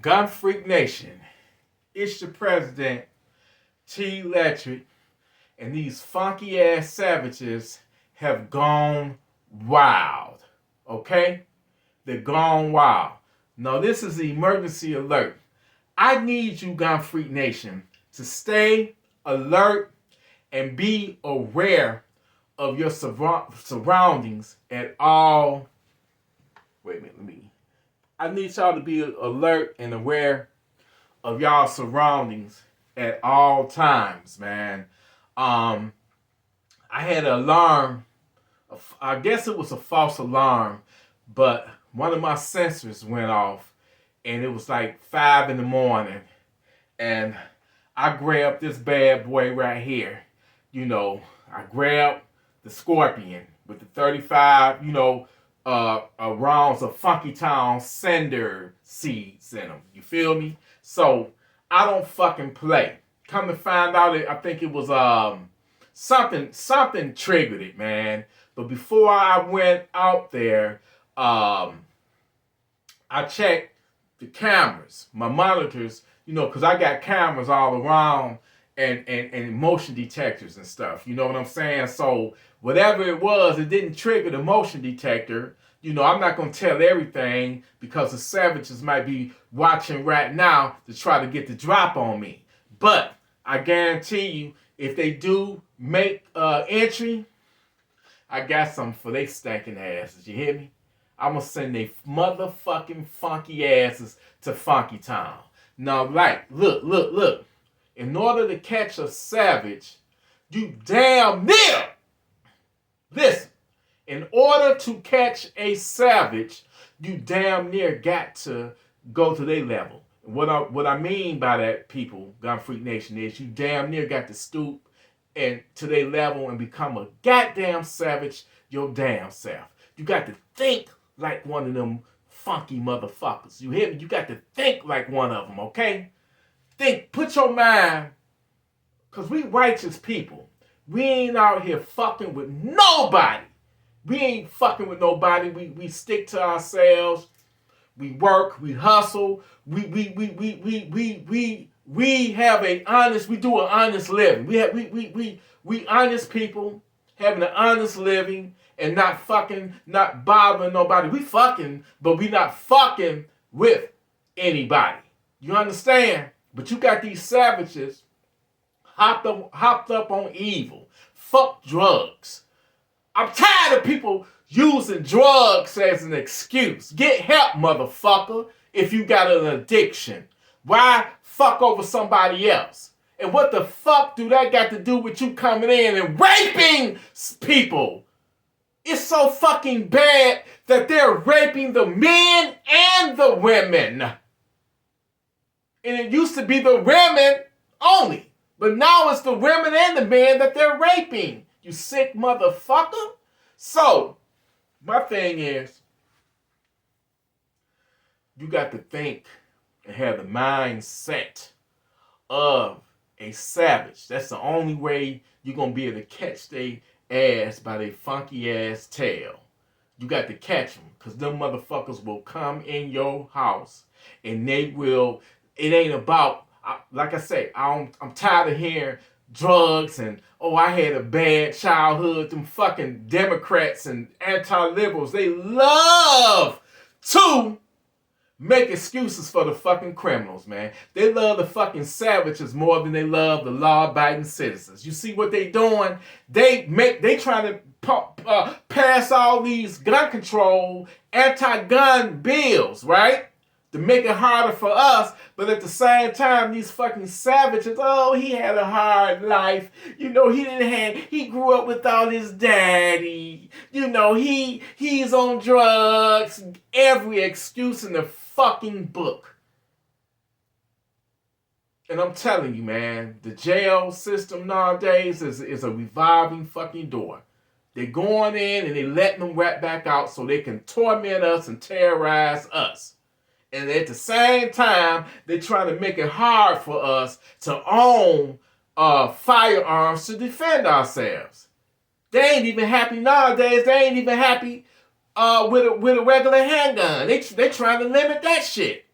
Gun Freak Nation, it's your president, TElectrik, and these funky ass savages have gone wild. Okay? They're gone wild. Now, this is the emergency alert. I need you, Gun Freak Nation, to stay alert and be aware of your surroundings at all. Wait a minute, I need y'all to be alert and aware of y'all surroundings at all times, man. I had an alarm. I guess it was a false alarm, but one of my sensors went off, and it was like 5 in the morning, and I grabbed this bad boy right here. I grabbed the Scorpion with the 35, rounds of Funky Town Sender seeds in them. You feel me? So I don't fucking play. Come to find out, I think it was something triggered it, man. But before I went out there, I checked the cameras, my monitors, because I got cameras all around and motion detectors and stuff. You know what I'm saying? So whatever it was, it didn't trigger the motion detector. I'm not going to tell everything because the savages might be watching right now to try to get the drop on me. But I guarantee you, if they do make entry, I got something for they stinking asses. You hear me? I'm going to send they motherfucking funky asses to Funky Town. Now, look. In order to catch a savage, you damn near, listen, in order to catch a savage, you damn near got to go to their level. What I mean by that, people, Gun Freak Nation, is you damn near got to stoop and to their level and become a goddamn savage your damn self. You got to think like one of them funky motherfuckers. You hear me? You got to think like one of them, okay? Think, put your mind, because we righteous people. We ain't out here fucking with nobody. We ain't fucking with nobody. We stick to ourselves. We work. We hustle. We have a honest. We do an honest living. We honest people having an honest living and not bothering nobody. We fucking, but we not fucking with anybody. You understand? But you got these savages hopped up on evil. Fuck drugs. I'm tired of people using drugs as an excuse. Get help, motherfucker, if you got an addiction. Why fuck over somebody else? And what the fuck do that got to do with you coming in and raping people? It's so fucking bad that they're raping the men and the women. And it used to be the women only. But now it's the women and the men that they're raping. You sick motherfucker. So, my thing is, you got to think and have the mindset of a savage. That's the only way you're going to be able to catch their ass by their funky ass tail. You got to catch them, because them motherfuckers will come in your house and they will. It ain't about, like I say, I'm tired of hearing drugs and, I had a bad childhood. Them fucking Democrats and anti-liberals, they love to make excuses for the fucking criminals, man. They love the fucking savages more than they love the law-abiding citizens. You see what they doing? They trying to pass all these gun control, anti-gun bills, right? To make it harder for us, but at the same time, these fucking savages, he had a hard life. He grew up without his daddy. He's on drugs. Every excuse in the fucking book. And I'm telling you, man, the jail system nowadays is a revolving fucking door. They're going in and they're letting them right back out so they can torment us and terrorize us. And at the same time, they're trying to make it hard for us to own firearms to defend ourselves. They ain't even happy nowadays. They ain't even happy with a regular handgun. They trying to limit that shit.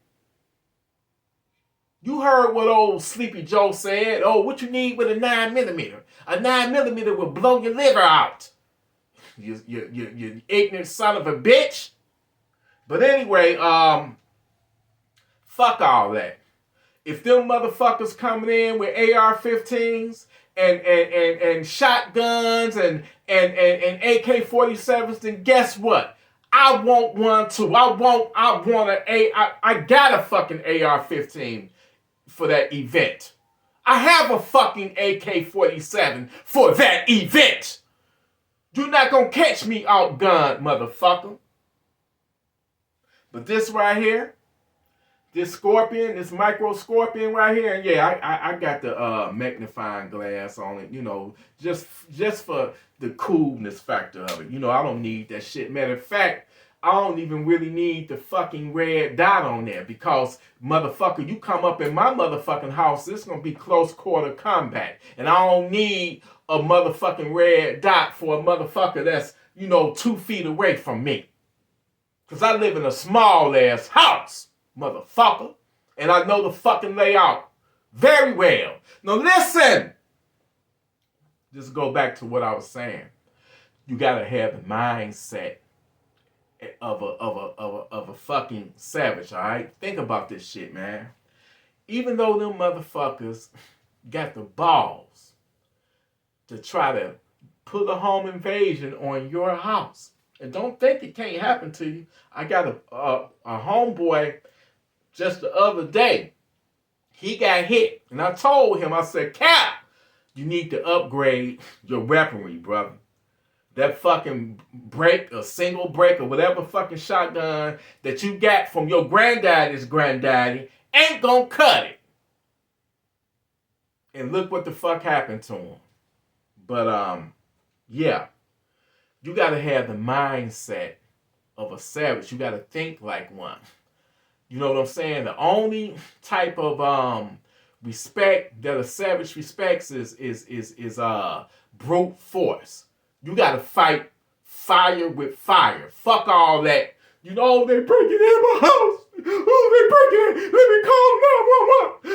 You heard what old Sleepy Joe said. Oh, what you need with a 9mm? A 9mm will blow your liver out. You ignorant son of a bitch. But anyway, fuck all that. If them motherfuckers coming in with AR-15s and shotguns and AK-47s, then guess what? I want one too. I got a fucking AR-15 for that event. I have a fucking AK-47 for that event. You're not gonna catch me outgunned, motherfucker. But this right here, this scorpion, this micro scorpion right here, and yeah, I got the magnifying glass on it, you know, just for the coolness factor of it. You know, I don't need that shit. Matter of fact, I don't even really need the fucking red dot on there because, motherfucker, you come up in my motherfucking house, it's gonna be close quarter combat. And I don't need a motherfucking red dot for a motherfucker that's, you know, 2 feet away from me. Because I live in a small ass house, motherfucker. And I know the fucking layout very well. Now listen. Just go back to what I was saying. You gotta have the mindset of a fucking savage, all right? Think about this shit, man. Even though them motherfuckers got the balls to try to put a home invasion on your house, and don't think it can't happen to you. I got a homeboy just the other day. He got hit, and I told him, I said, Cap, you need to upgrade your weaponry, brother. That fucking break, a single break, or whatever fucking shotgun that you got from your granddaddy's granddaddy ain't gonna cut it. And look what the fuck happened to him. But, yeah. You gotta have the mindset of a savage. You gotta think like one. You know what I'm saying? The only type of respect that a savage respects is brute force. You gotta fight fire with fire. Fuck all that. You know, they breaking in my house. Oh, they breaking in.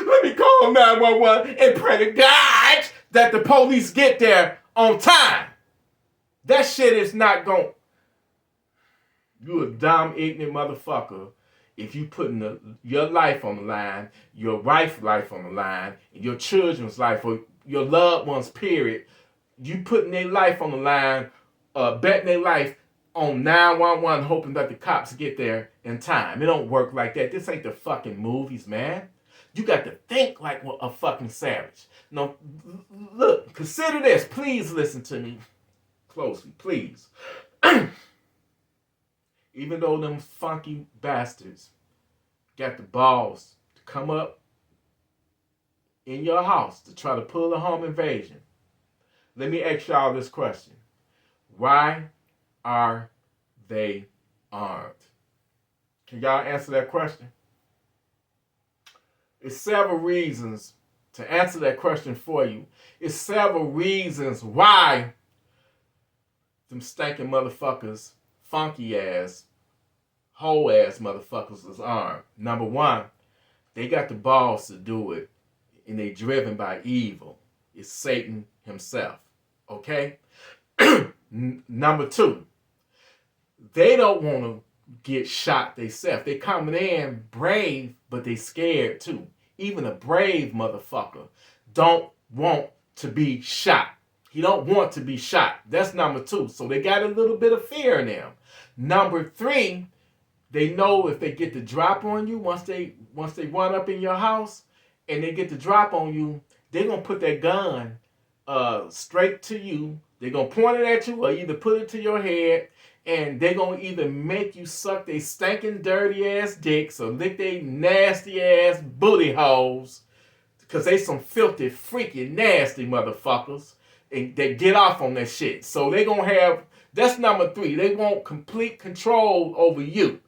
Let me call 911 and pray to God that the police get there on time. That shit is not gon'. You a dumb, ignorant motherfucker if you putting your life on the line, your wife's life on the line, and your children's life, or your loved ones, period. You putting their life on the line, betting their life on 911, hoping that the cops get there in time. It don't work like that. This ain't the fucking movies, man. You got to think like a fucking savage. No, look, consider this. Please listen to me closely, please. Even though them funky bastards got the balls to come up in your house to try to pull a home invasion, let me ask y'all this question. Why are they armed? Can y'all answer that question? It's several reasons to answer that question for you. It's several reasons why them stinking motherfuckers, funky ass, whole ass motherfuckers is armed. Number one, they got the balls to do it, and they driven by evil. It's Satan himself. Okay? Number two, they don't want to get shot themselves. They coming in brave, but they scared too. Even a brave motherfucker don't want to be shot. He don't want to be shot. That's number two. So they got a little bit of fear in them. Number three, they know if they get the drop on you, once they run up in your house and they get the drop on you, they're going to put that gun straight to you. They're going to point it at you or either put it to your head, and they're going to either make you suck they stinking dirty ass dicks or lick they nasty ass booty holes, because they some filthy, freaky, nasty motherfuckers. And they get off on that shit. So they gonna have, that's number three. They want complete control over you.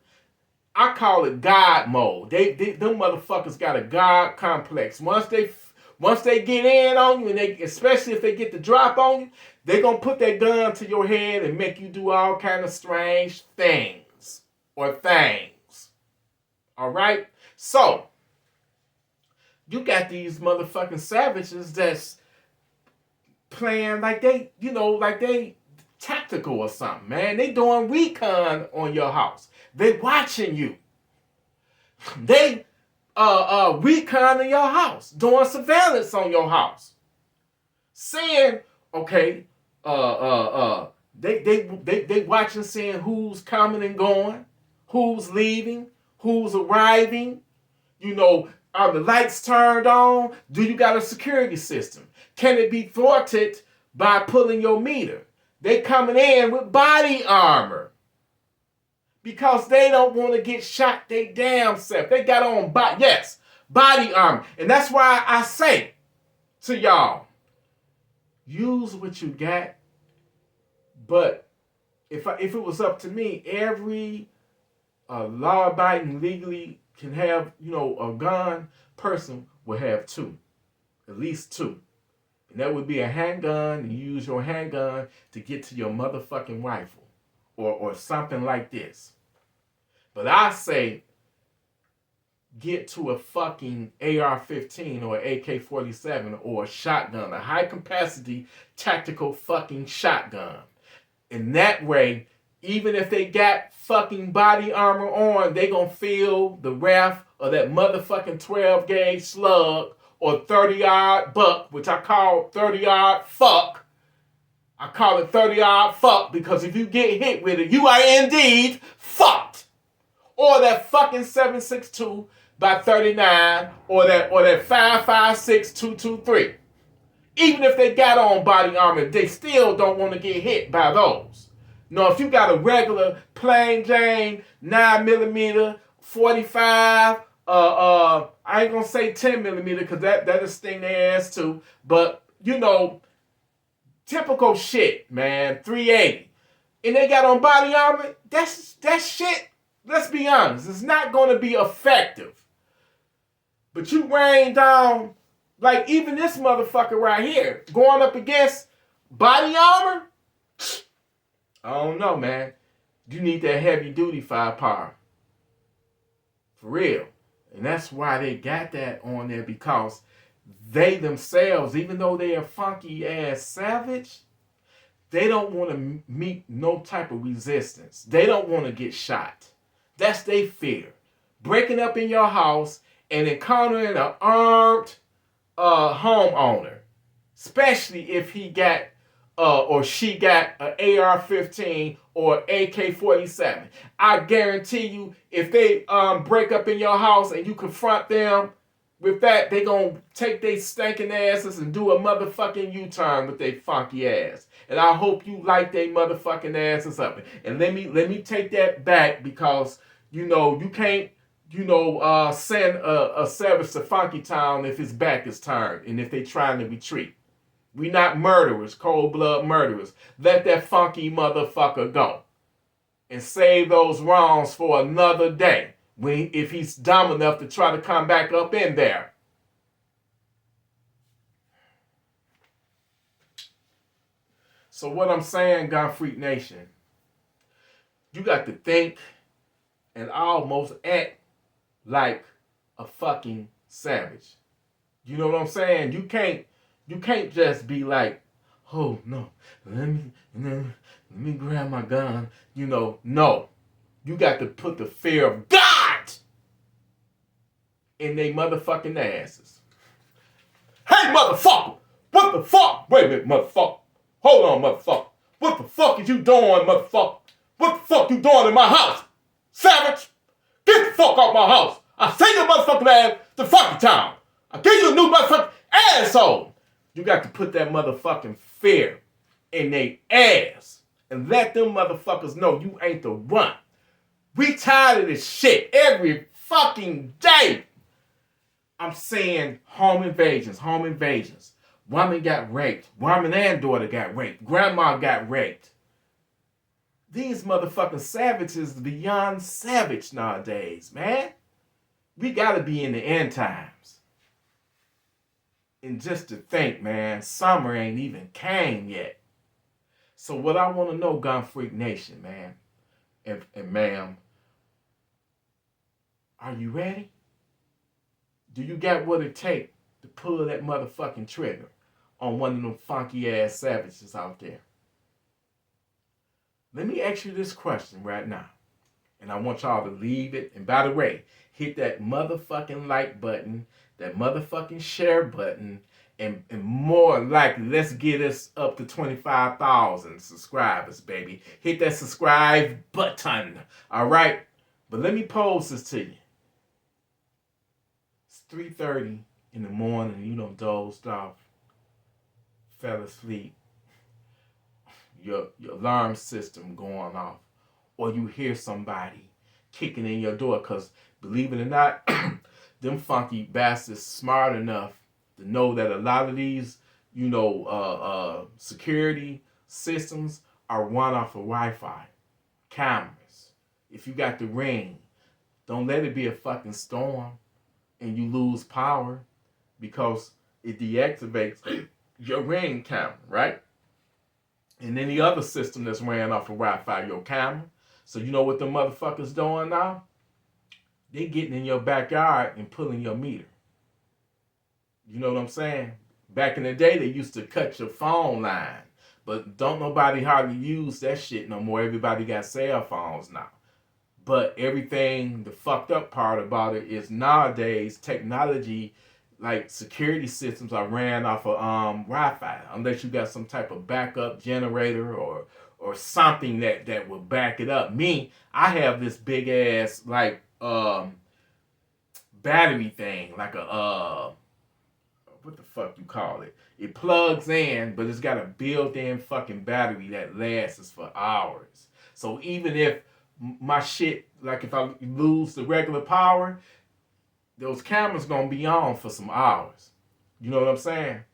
I call it God mode. Them motherfuckers got a God complex. Once they get in on you, and they, especially if they get the drop on you, they gonna put that gun to your head and make you do all kind of strange things. All right? So, You got these motherfucking savages that's playing like they, like they tactical or something, man. They doing recon on your house. They watching you. They recon in your house, doing surveillance on your house. Saying, okay, they watching, seeing who's coming and going, who's leaving, who's arriving. Are the lights turned on? Do you got a security system? Can it be thwarted by pulling your meter? They coming in with body armor because they don't want to get shot they damn self. They got on body armor. And that's why I say to y'all, use what you got. But if it was up to me, every law-abiding, legally can have, a gun person will have two. At least two. And that would be a handgun, and you use your handgun to get to your motherfucking rifle. Or something like this. But I say, get to a fucking AR-15 or AK-47 or a shotgun. A high-capacity tactical fucking shotgun. And that way, even if they got fucking body armor on, they gonna feel the wrath of that motherfucking 12-gauge slug or 30-yard buck, which I call 30-yard fuck. I call it 30-yard fuck because if you get hit with it, you are indeed fucked. Or that fucking 7.62 by 39 or that 5.56 223. Even if they got on body armor, they still don't want to get hit by those. No, if you got a regular plain Jane 9mm 45, I ain't gonna say 10mm because that'll sting their ass too. But typical shit, man, 380, and they got on body armor. That shit. Let's be honest, it's not gonna be effective. But you rain down, like even this motherfucker right here, going up against body armor. I don't know, man. You need that heavy duty firepower. For real. And that's why they got that on there, because they themselves, even though they are funky ass savage, they don't want to meet no type of resistance. They don't want to get shot. That's their fear. Breaking up in your house and encountering an armed homeowner, especially if he got or she got an AR-15 or AK-47. I guarantee you, if they break up in your house and you confront them with that, they gonna take their stinking asses and do a motherfucking U-turn with their funky ass. And I hope you light their motherfucking asses up. And let me take that back, because you can't send a savage to Funky Town if his back is turned and if they trying to retreat. We not murderers, cold blood murderers. Let that funky motherfucker go. And save those rounds for another day, if he's dumb enough to try to come back up in there. So what I'm saying, Gunfreak Nation, you got to think and almost act like a fucking savage. You know what I'm saying? You can't just be like, oh no, let me grab my gun. No. You got to put the fear of God in they motherfucking asses. Hey, motherfucker! What the fuck? Wait a minute, motherfucker. Hold on, motherfucker. What the fuck is you doing, motherfucker? What the fuck you doing in my house? Savage! Get the fuck out my house! I send your motherfucking ass to fucking town. I give you a new motherfucking asshole. You got to put that motherfucking fear in their ass and let them motherfuckers know you ain't the one. We tired of this shit every fucking day. I'm saying home invasions. Woman got raped. Woman and daughter got raped. Grandma got raped. These motherfucking savages beyond savage nowadays, man. We gotta be in the end times. And just to think, man, summer ain't even came yet. So what I want to know, Gunfreak Nation, man, and ma'am, are you ready? Do you got what it takes to pull that motherfucking trigger on one of them funky ass savages out there? Let me ask you this question right now. And I want y'all to leave it. And by the way, hit that motherfucking like button, that motherfucking share button, and more likely, let's get us up to 25,000 subscribers, baby. Hit that subscribe button. All right? But let me pose this to you. It's 3:30 in the morning, you done dozed off, fell asleep, your alarm system going off, or you hear somebody kicking in your door, because believe it or not, them funky bastards smart enough to know that a lot of these, security systems are run off of Wi-Fi, cameras. If you got the Ring, don't let it be a fucking storm and you lose power, because it deactivates your Ring camera, right? And any other system that's ran off of Wi-Fi, your camera. So you know what the motherfuckers doing now? They getting in your backyard and pulling your meter. You know what I'm saying? Back in the day, they used to cut your phone line. But don't nobody hardly use that shit no more. Everybody got cell phones now. But everything, the fucked up part about it is nowadays technology, like security systems, are ran off of Wi-Fi, unless you got some type of backup generator or something that will back it up. Me, I have this big ass like battery thing, like a what the fuck you call it? It plugs in, but it's got a built-in fucking battery that lasts for hours. So even if my shit, like if I lose the regular power, those cameras gonna be on for some hours. You know what I'm saying?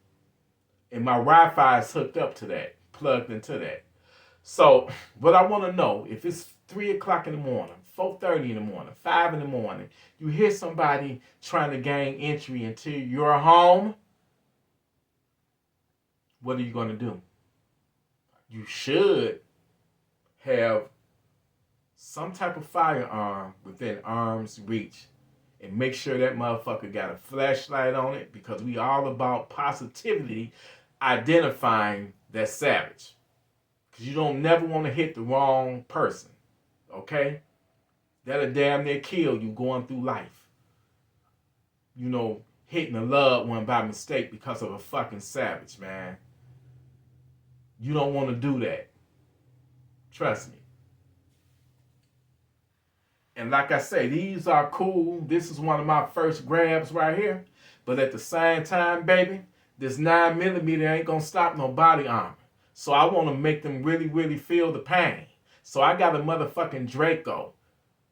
And my Wi-Fi is hooked up to that, plugged into that. So what I want to know, if it's 3 o'clock in the morning, 4:30 in the morning, 5 in the morning, you hear somebody trying to gain entry into your home, what are you going to do? You should have some type of firearm within arm's reach, and make sure that motherfucker got a flashlight on it, because we all about positivity identifying that savage. Because you don't never want to hit the wrong person, okay? That'll damn near kill you going through life. Hitting a loved one by mistake because of a fucking savage, man. You don't want to do that. Trust me. And like I say, these are cool. This is one of my first grabs right here. But at the same time, baby, this 9mm ain't gonna stop no body armor. So I want to make them really, really feel the pain. So I got a motherfucking Draco.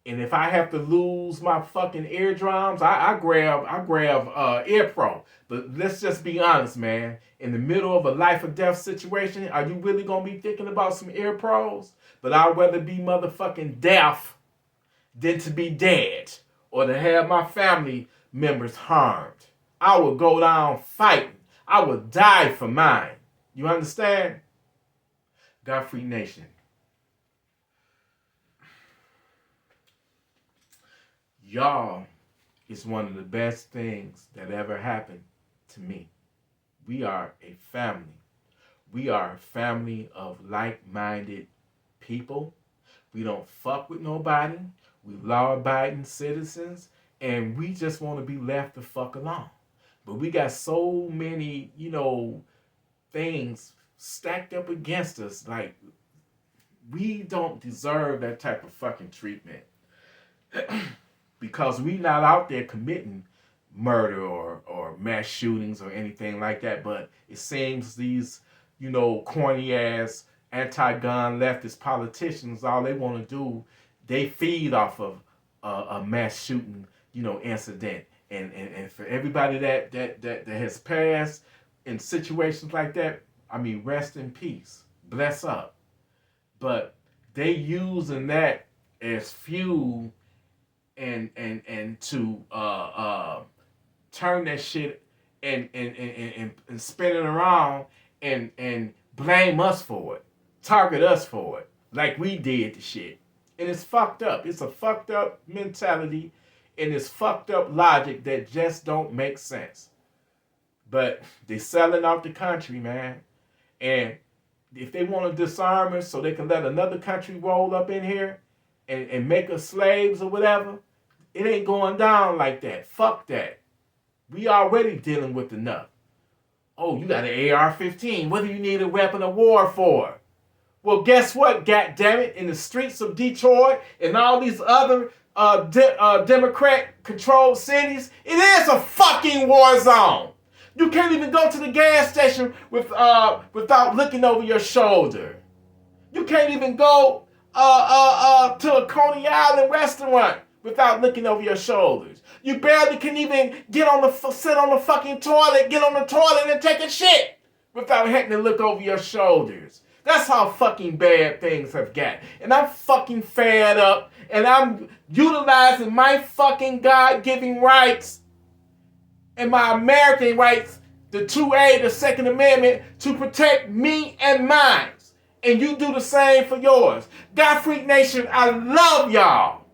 And if I have to lose my fucking eardrums, I grab Ear Pro. But let's just be honest, man. In the middle of a life or death situation, are you really gonna be thinking about some Ear Pros? But I'd rather be motherfucking deaf than to be dead, or to have my family members harmed. I would go down fighting. I would die for mine. You understand? Gunfreak Nation. Y'all is one of the best things that ever happened to me. We are a family. We are a family of like-minded people. We don't fuck with nobody. We law-abiding citizens, and we just want to be left the fuck alone. But we got so many, things stacked up against us. Like, we don't deserve that type of fucking treatment. Because we not out there committing murder or mass shootings or anything like that. But it seems these, corny-ass anti-gun leftist politicians, all they want to do, they feed off of a mass shooting, incident. And for everybody that has passed in situations like that, I mean, rest in peace. Bless up. But they using that as fuel and to turn that shit and spin it around and blame us for it. Target us for it. Like we did the shit. And it's fucked up. It's a fucked up mentality. in this fucked up logic that just don't make sense. But they selling out the country, man. And if they want to disarm us so they can let another country roll up in here and make us slaves or whatever, it ain't going down like that. Fuck that. We already dealing with enough. Oh, you got an AR-15. What do you need a weapon of war for? Well, guess what, goddammit? In the streets of Detroit and all these other Democrat-controlled cities, it is a fucking war zone. You can't even go to the gas station without looking over your shoulder. You can't even go to a Coney Island restaurant without looking over your shoulders. You barely can even sit on the fucking toilet, get on the toilet and take a shit without having to look over your shoulders. That's how fucking bad things have got. And I'm fucking fed up, and I'm utilizing my fucking God-given rights and my American rights, the 2A, the Second Amendment, to protect me and mine. And you do the same for yours. Gunfreak Nation, I love y'all.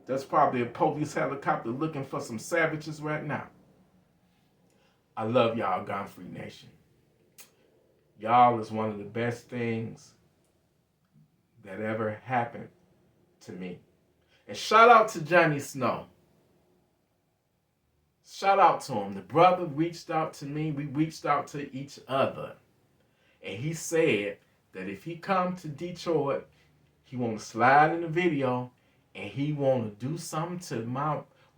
There's probably a police helicopter looking for some savages right now. I love y'all, Gunfreak Nation. Y'all is one of the best things that ever happened to me. And shout out to Johnny Snow. Shout out to him. The brother reached out to me. We reached out to each other. And he said that if he come to Detroit, he want to slide in the video and he want to do something to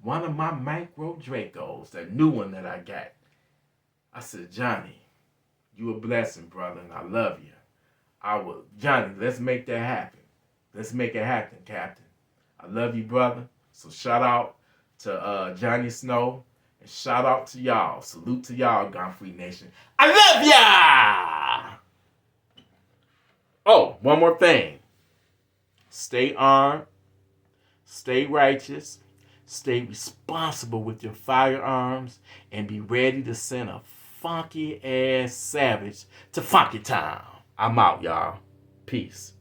one of my micro Dracos, that new one that I got. I said, Johnny, you a blessing, brother, and I love you. Johnny, let's make that happen. Let's make it happen, Captain. I love you, brother. So shout out to Johnny Snow. And shout out to y'all. Salute to y'all, Gunfreak Nation. I love ya! Oh, one more thing. Stay armed. Stay righteous. Stay responsible with your firearms. And be ready to send a funky-ass savage to Funky Town. I'm out, y'all. Peace.